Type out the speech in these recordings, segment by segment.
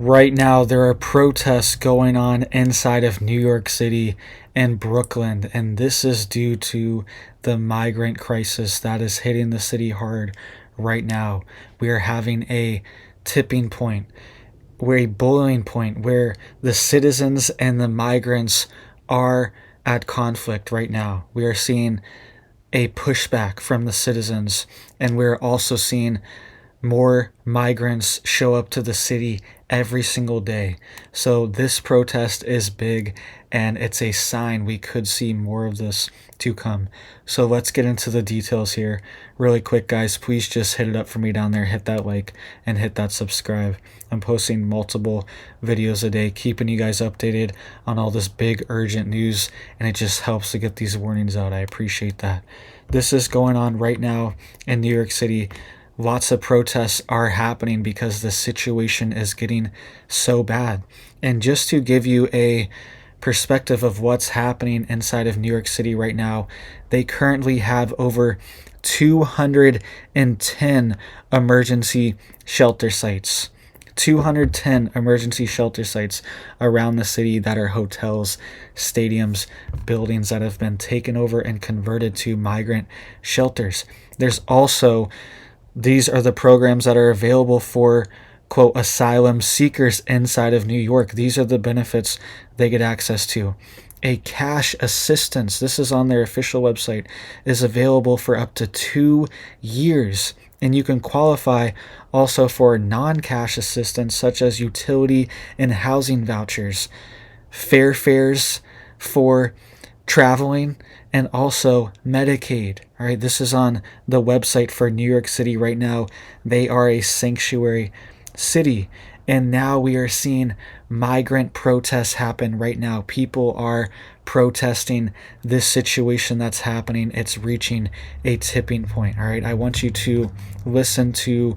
Right now, there are protests going on inside of New York City and Brooklyn, and this is due to the migrant crisis that is hitting the city hard right now. We are having a tipping point, where a boiling point, where the citizens and the migrants are at conflict right now. We are seeing a pushback from the citizens, and we're also seeing more migrants show up to the city every single day. So this protest is big, and it's a sign we could see more of this to come. So let's get into the details here really quick, guys. Please just hit it up for me down there, hit that like and hit that subscribe. I'm posting multiple videos a day, keeping you guys updated on all this big urgent news, and it just helps to get these warnings out. I appreciate that. This is going on right now in New York City. Lots of protests are happening because the situation is getting so bad. And just to give you a perspective of what's happening inside of New York City right now, they currently have over 210 emergency shelter sites. 210 emergency shelter sites around the city that are hotels, stadiums, buildings that have been taken over and converted to migrant shelters. There's also These are the programs that are available for, quote, asylum seekers inside of New York. These are the benefits they get access to. A cash assistance, this is on their official website, is available for up to 2 years. And you can qualify also for non-cash assistance such as utility and housing vouchers, fares for traveling, and also Medicaid. All right, this is on the website for New York City right now. They are a sanctuary city, and now we are seeing migrant protests happen right now. People are protesting this situation that's happening. It's reaching a tipping point. All right, I want you to listen to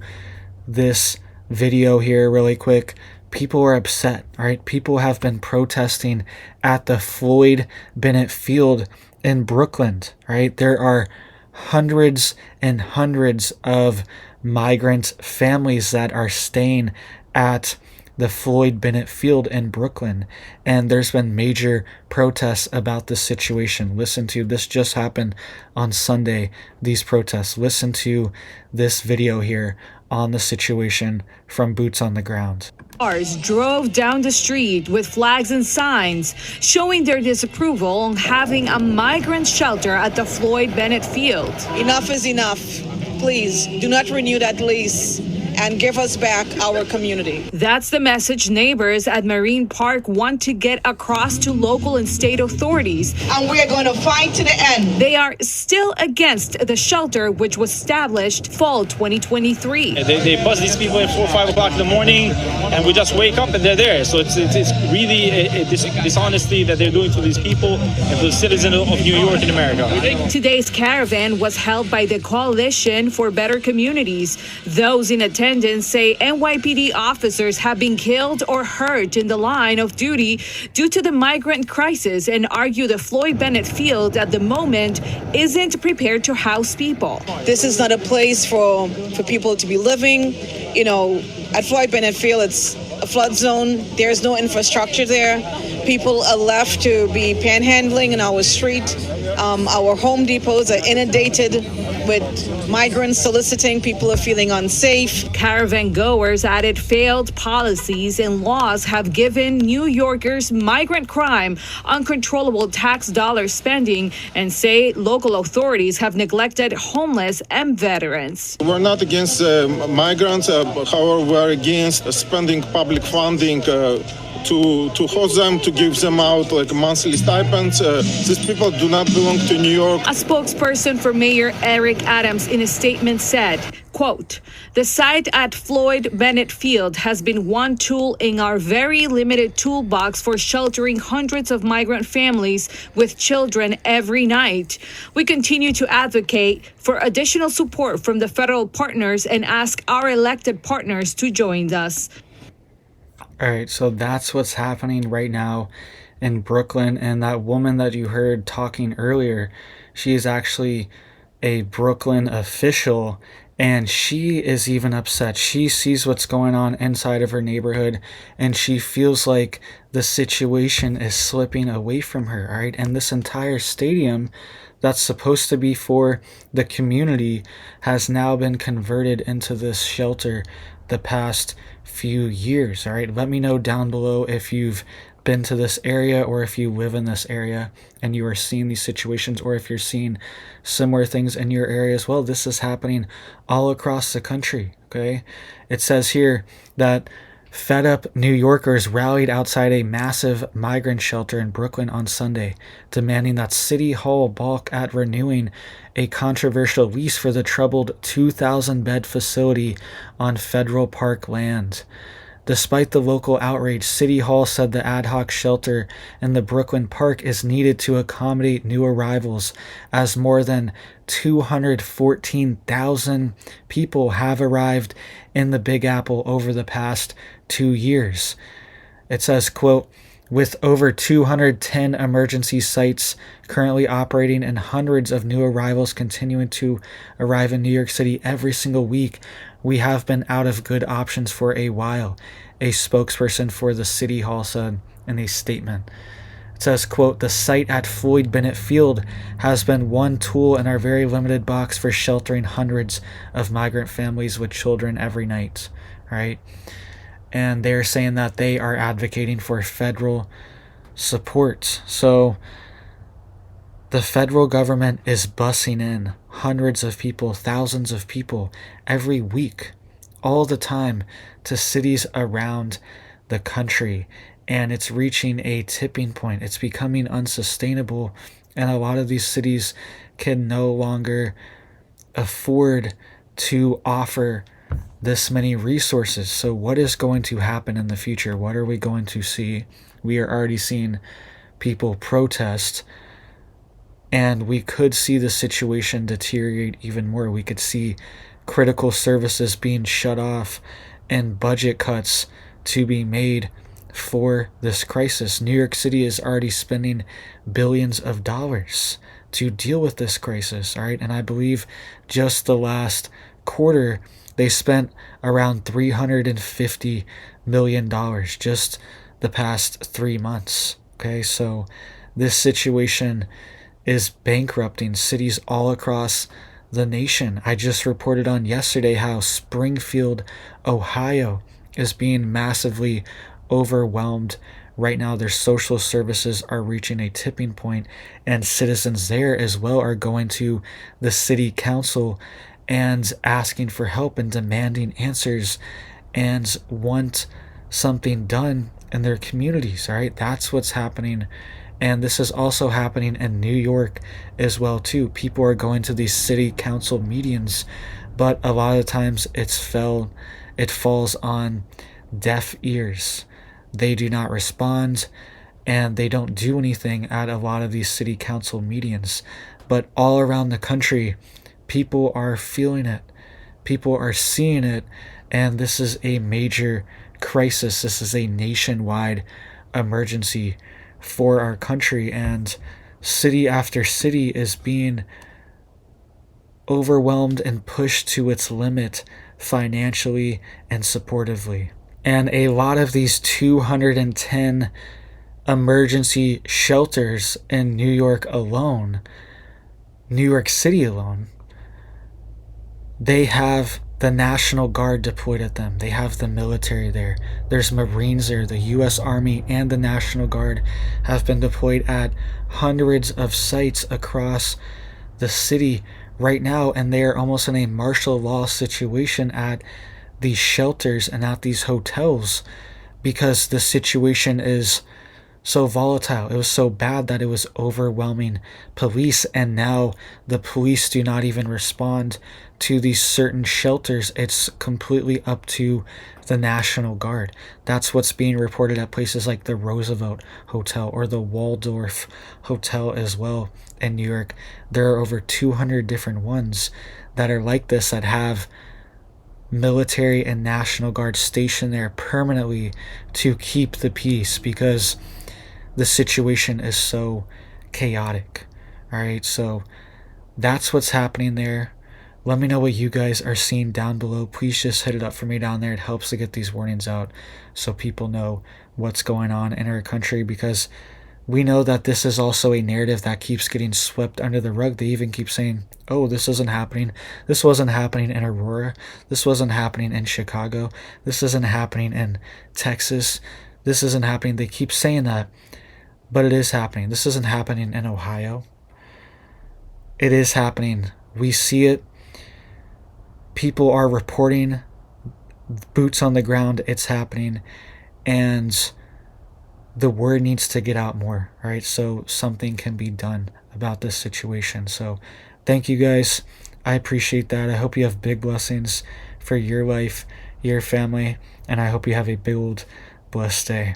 this video here really quick. People are upset. All right, people have been protesting at the Floyd Bennet Field in Brooklyn. Right, there are hundreds and hundreds of migrant families that are staying at the Floyd Bennet Field in Brooklyn, and there's been major protests about this situation. Listen to this, just happened on Sunday, these protests. Listen to this video here on the situation from boots on the ground. Cars drove down the street with flags and signs showing their disapproval on having a migrant shelter at the Floyd Bennet Field. Enough is enough. Please do not renew that lease and give us back our community. That's the message neighbors at Marine Park want to get across to local and state authorities. And we are going to fight to the end. They are still against the shelter, which was established fall 2023. They bust these people at 4 or 5 o'clock in the morning, and we just wake up and they're there. So it's really a dishonesty that they're doing to these people and to the citizens of New York and America. Today's caravan was held by the Coalition for Better Communities. Those in attendance say NYPD officers have been killed or hurt in the line of duty due to the migrant crisis, and argue the Floyd Bennet Field at the moment isn't prepared to house people. This is not a place for people to be living. You know, at Floyd Bennet Field, it's a flood zone. There's no infrastructure there. People are left to be panhandling in our street. Our Home Depots are inundated with migrants soliciting. People are feeling unsafe. Caravan goers added failed policies and laws have given New Yorkers migrant crime, uncontrollable tax dollar spending, and say local authorities have neglected homeless and veterans. We're not against migrants, however, we're against spending public funding to host them, to give them out like monthly stipends. These people do not belong to New York. A spokesperson for Mayor Eric Adams in a statement said, quote, "The site at Floyd Bennet Field has been one tool in our very limited toolbox for sheltering hundreds of migrant families with children every night. We continue to advocate for additional support from the federal partners and ask our elected partners to join us." All right, so that's what's happening right now in Brooklyn. And that woman that you heard talking earlier, she is actually a Brooklyn official, And she is even upset. She sees what's going on inside of her neighborhood, and she feels like the situation is slipping away from her, all right? And this entire stadium that's supposed to be for the community has now been converted into this shelter the past few years, all right? Let me know down below if you've been to this area, or if you live in this area and you are seeing these situations, or if you're seeing similar things in your area as well. This is happening all across the country, okay? It says here that fed up New Yorkers rallied outside a massive migrant shelter in Brooklyn on Sunday, demanding that City Hall balk at renewing a controversial lease for the troubled 2,000-bed facility on federal park land. Despite the local outrage, City Hall said the ad hoc shelter in the Brooklyn Park is needed to accommodate new arrivals, as more than 214,000 people have arrived in the Big Apple over the past 2 years. It says, quote, with over 210 emergency sites currently operating and hundreds of new arrivals continuing to arrive in New York City every single week, we have been out of good options for a while, a spokesperson for the City Hall said in a statement. It says, quote, the site at Floyd Bennet Field has been one tool in our very limited box for sheltering hundreds of migrant families with children every night, right? And they're saying that they are advocating for federal support. So the federal government is bussing in hundreds of people, thousands of people every week, all the time, to cities around the country. And it's reaching a tipping point. It's becoming unsustainable. And a lot of these cities can no longer afford to offer this many resources. So what is going to happen in the future? What are we going to see? We are already seeing people protest, and we could see the situation deteriorate even more. We could see critical services being shut off and budget cuts to be made for this crisis. New York City is already spending billions of dollars to deal with this crisis, all right? And I believe just the last quarter, they spent around $350 million just the past 3 months, okay? So this situation is bankrupting cities all across the nation. I just reported on yesterday how Springfield, Ohio is being massively overwhelmed right now. Their social services are reaching a tipping point, and citizens there as well are going to the city council and asking for help and demanding answers and want something done in their communities, all right? That's what's happening. And this is also happening in New York as well too. People are going to these city council meetings, but a lot of times it falls on deaf ears. They do not respond, and they don't do anything at a lot of these city council meetings. But all around the country, people are feeling it. People are seeing it, and this is a major crisis. This is a nationwide emergency for our country, and city after city is being overwhelmed and pushed to its limit financially and supportively. And a lot of these 210 emergency shelters in New York alone, New York City alone, they have the National Guard deployed at them. They have the military there. There's Marines there. The U.S. Army and the National Guard have been deployed at hundreds of sites across the city right now, and they are almost in a martial law situation at these shelters and at these hotels because the situation is so volatile. It was so bad that it was overwhelming police, and now the police do not even respond to these certain shelters. It's completely up to the National Guard. That's what's being reported at places like the Roosevelt Hotel or the Waldorf Hotel as well in New York. There are over 200 different ones that are like this, that have military and National Guard stationed there permanently to keep the peace because the situation is so chaotic. All right, so that's what's happening there. Let me know what you guys are seeing down below. Please just hit it up for me down there. It helps to get these warnings out so people know what's going on in our country, because we know that this is also a narrative that keeps getting swept under the rug. They even keep saying, oh, this isn't happening. This wasn't happening in Aurora. This wasn't happening in Chicago. This isn't happening in Texas. This isn't happening. They keep saying that, but it is happening. This isn't happening in Ohio. It is happening. We see it. People are reporting, boots on the ground. It's happening. And the word needs to get out more, right? So something can be done about this situation. So thank you guys. I appreciate that. I hope you have big blessings for your life, your family, and I hope you have a big, blessed day.